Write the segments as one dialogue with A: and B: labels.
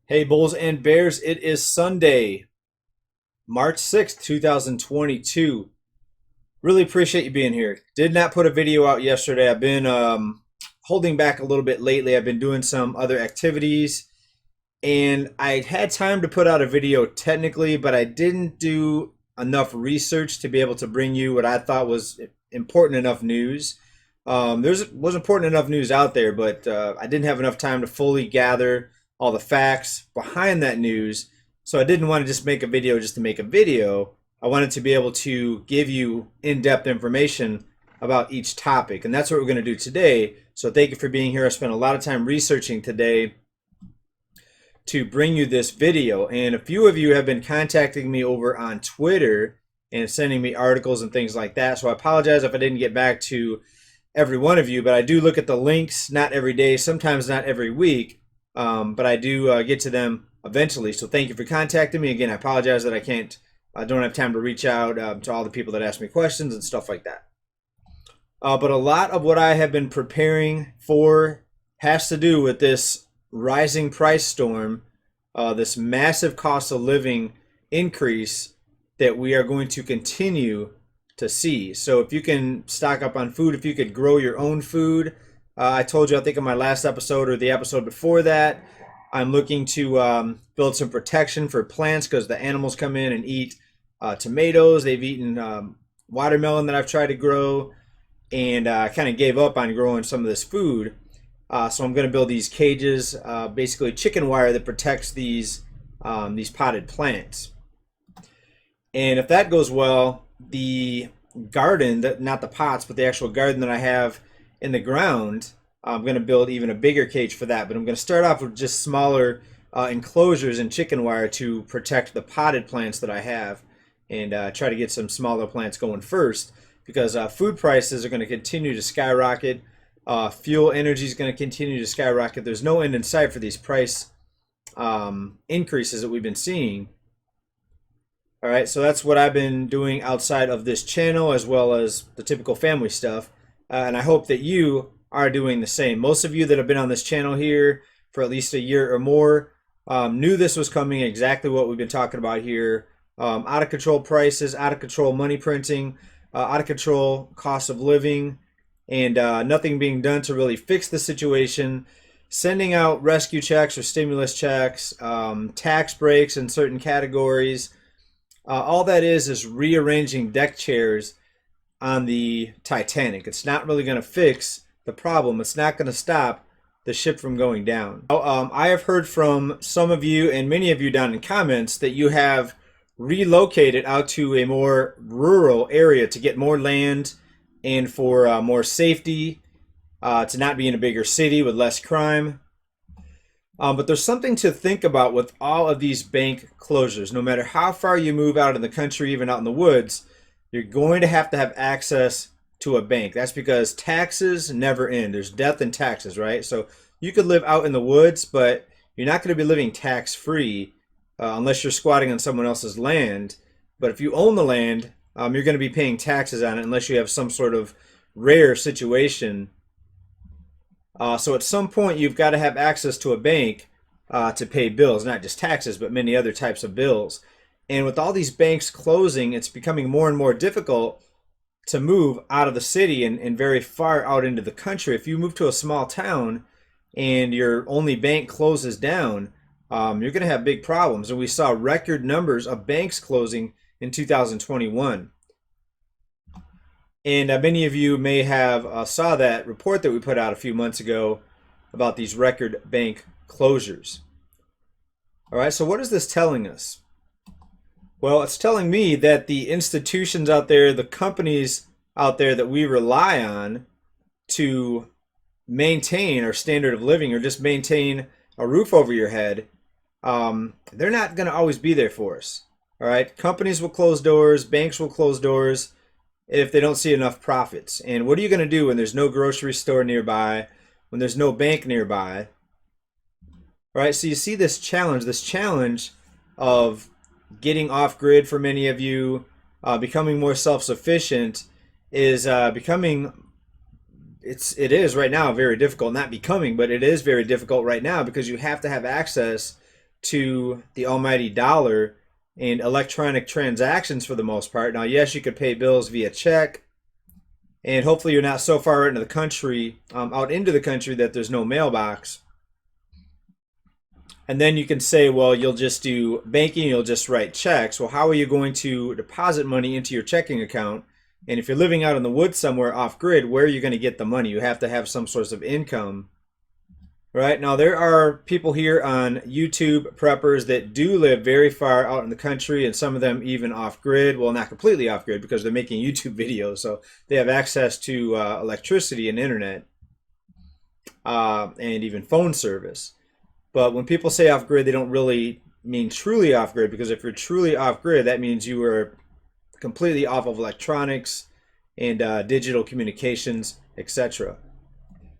A: Hey, Bulls and Bears, it is Sunday, March 6th, 2022. Really appreciate you being here. Did not put a video out yesterday. I've been holding back a little bit lately. I've been doing some other activities, and I had time to put out a video technically, but I didn't do enough research to be able to bring you what I thought was important enough news. There was important enough news out there, but I didn't have enough time to fully gather all the facts behind that news. So I didn't want to just make a video just to make a video. I wanted to be able to give you in-depth information about each topic, and that's what we're going to do today. So thank you for being here. I spent a lot of time researching today to bring you this video, and a few of you have been contacting me over on Twitter and sending me articles and things like that. So I apologize if I didn't get back to every one of you, but I do look at the links, not every day, sometimes not every week, but I do get to them eventually. So thank you for contacting me. Again, I apologize that I don't have time to reach out to all the people that ask me questions and stuff like that. But a lot of what I have been preparing for has to do with this rising price storm, this massive cost of living increase that we are going to continue to see. So if you can stock up on food, if you could grow your own food, I told you, I think in my last episode or the episode before that, I'm looking to build some protection for plants because the animals come in and eat tomatoes. They've eaten watermelon that I've tried to grow, and I kind of gave up on growing some of this food. So I'm going to build these cages, basically chicken wire that protects these potted plants. And if that goes well, the garden, not the pots, but the actual garden that I have in the ground, I'm going to build even a bigger cage for that. But I'm going to start off with just smaller enclosures and chicken wire to protect the potted plants that I have, and try to get some smaller plants going first, because food prices are going to continue to skyrocket. Fuel energy is going to continue to skyrocket. There's no end in sight for these price increases that we've been seeing. All right, so that's what I've been doing outside of this channel, as well as the typical family stuff. And I hope that you are doing the same. Most of you that have been on this channel here for at least a year or more knew this was coming, exactly what we've been talking about here. Out of control prices, out of control money printing, out of control cost of living, and nothing being done to really fix the situation. Sending out rescue checks or stimulus checks, tax breaks in certain categories. All that is rearranging deck chairs on the Titanic. It's not really going to fix the problem. It's not going to stop the ship from going down. I have heard from some of you and many of you down in comments that you have relocated out to a more rural area to get more land and for more safety, to not be in a bigger city with less crime. But there's something to think about with all of these bank closures. No matter how far you move out in the country, even out in the woods, you're going to have access to a bank. That's because taxes never end. There's death and taxes, right? So you could live out in the woods, but you're not going to be living tax-free unless you're squatting on someone else's land. But if you own the land, you're going to be paying taxes on it unless you have some sort of rare situation. So at some point, you've got to have access to a bank to pay bills, not just taxes, but many other types of bills. And with all these banks closing, it's becoming more and more difficult to move out of the city and very far out into the country. If you move to a small town and your only bank closes down, you're going to have big problems. And we saw record numbers of banks closing in 2021. And many of you may have saw that report that we put out a few months ago about these record bank closures. All right, so what is this telling us? Well, it's telling me that the institutions out there, the companies out there that we rely on to maintain our standard of living or just maintain a roof over your head, they're not going to always be there for us. All right, companies will close doors, banks will close doors if they don't see enough profits. And what are you going to do when there's no grocery store nearby, when there's no bank nearby? All right, so you see this challenge of getting off grid for many of you, becoming more self-sufficient is it is right now very difficult. Not becoming, but it is very difficult right now because you have to have access to the almighty dollar and electronic transactions for the most part. Now, yes, you could pay bills via check, and hopefully you're not so far into the country, out into the country, that there's no mailbox. And then you can say, well, you'll just do banking, you'll just write checks. Well, how are you going to deposit money into your checking account? And if you're living out in the woods somewhere off grid, where are you going to get the money? You have to have some source of income. Right now, there are people here on YouTube, preppers, that do live very far out in the country, and some of them even off grid. Well, not completely off grid because they're making YouTube videos, so they have access to electricity and internet and even phone service. But when people say off grid, they don't really mean truly off grid, because if you're truly off grid, that means you are completely off of electronics and digital communications, etc.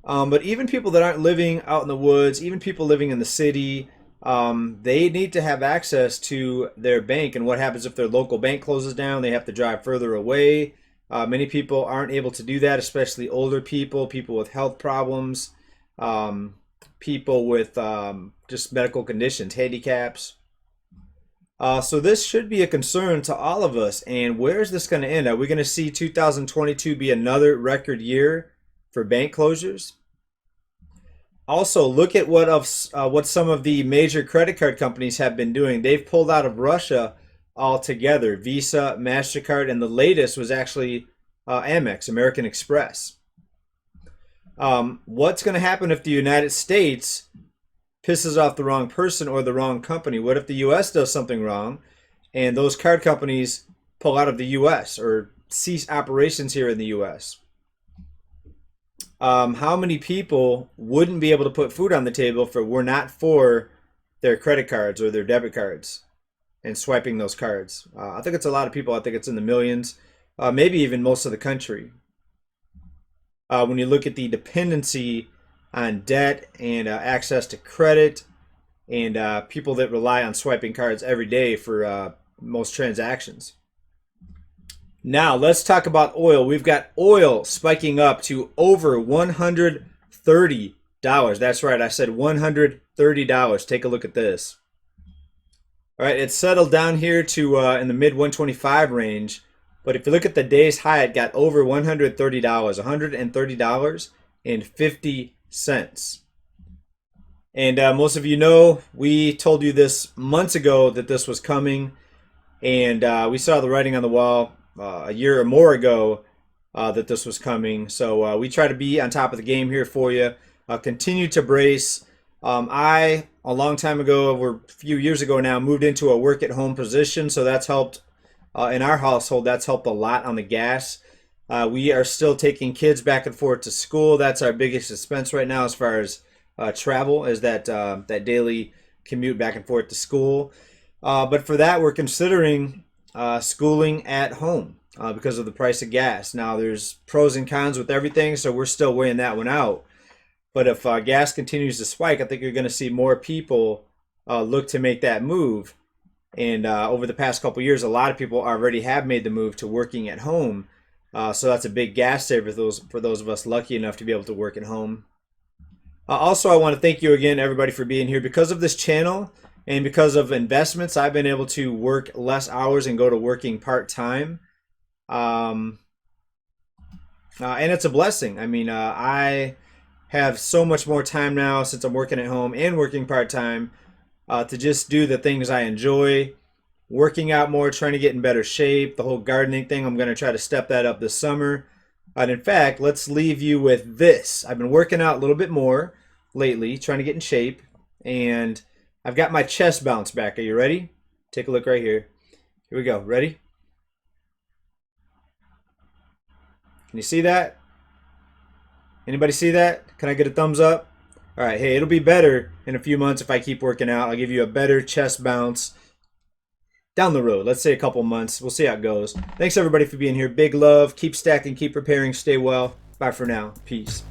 A: But even people that aren't living out in the woods, even people living in the city, they need to have access to their bank. And what happens if their local bank closes down? They have to drive further away. Many people aren't able to do that, especially older people, people with health problems, people with just medical conditions, handicaps. So this should be a concern to all of us. And where is this going to end? Are we going to see 2022 be another record year for bank closures? Also, look at what some of the major credit card companies have been doing. They've pulled out of Russia altogether. Visa, MasterCard, and the latest was actually Amex, American Express. What's going to happen if the United States pisses off the wrong person or the wrong company? What if the U.S. does something wrong and those card companies pull out of the U.S. or cease operations here in the U.S.? How many people wouldn't be able to put food on the table if it were not for their credit cards or their debit cards and swiping those cards? I think it's a lot of people. I think it's in the millions, maybe even most of the country. When you look at the dependency on debt and access to credit, and people that rely on swiping cards every day for most transactions. Now let's talk about oil. We've got oil spiking up to over $130. That's right, I said $130. Take a look at this. All right, it's settled down here to in the mid 125 range. But if you look at the day's high, it got over $130, $130.50. And most of you know, we told you this months ago that this was coming. And we saw the writing on the wall a year or more ago that this was coming. So we try to be on top of the game here for you. Continue to brace. A long time ago, or a few years ago now, moved into a work-at-home position. So that's helped. In our household, that's helped a lot on the gas. We are still taking kids back and forth to school. That's our biggest expense right now as far as travel, is that daily commute back and forth to school. But for that, we're considering schooling at home because of the price of gas. Now, there's pros and cons with everything, so we're still weighing that one out. But if gas continues to spike, I think you're going to see more people look to make that move. And over the past couple years, a lot of people already have made the move to working at home. So that's a big gas saver for those of us lucky enough to be able to work at home. Also, I want to thank you again, everybody, for being here. Because of this channel and because of investments, I've been able to work less hours and go to working part-time. And it's a blessing. I mean, I have so much more time now since I'm working at home and working part-time to just do the things I enjoy. Working out more, trying to get in better shape. The whole gardening thing, I'm going to try to step that up this summer. And in fact, let's leave you with this. I've been working out a little bit more lately, trying to get in shape. And I've got my chest bounce back. Are you ready? Take a look right here. Here we go. Ready? Can you see that? Anybody see that? Can I get a thumbs up? All right, hey, it'll be better in a few months if I keep working out. I'll give you a better chest bounce down the road. Let's say a couple months. We'll see how it goes. Thanks, everybody, for being here. Big love. Keep stacking, keep preparing, stay well. Bye for now. Peace.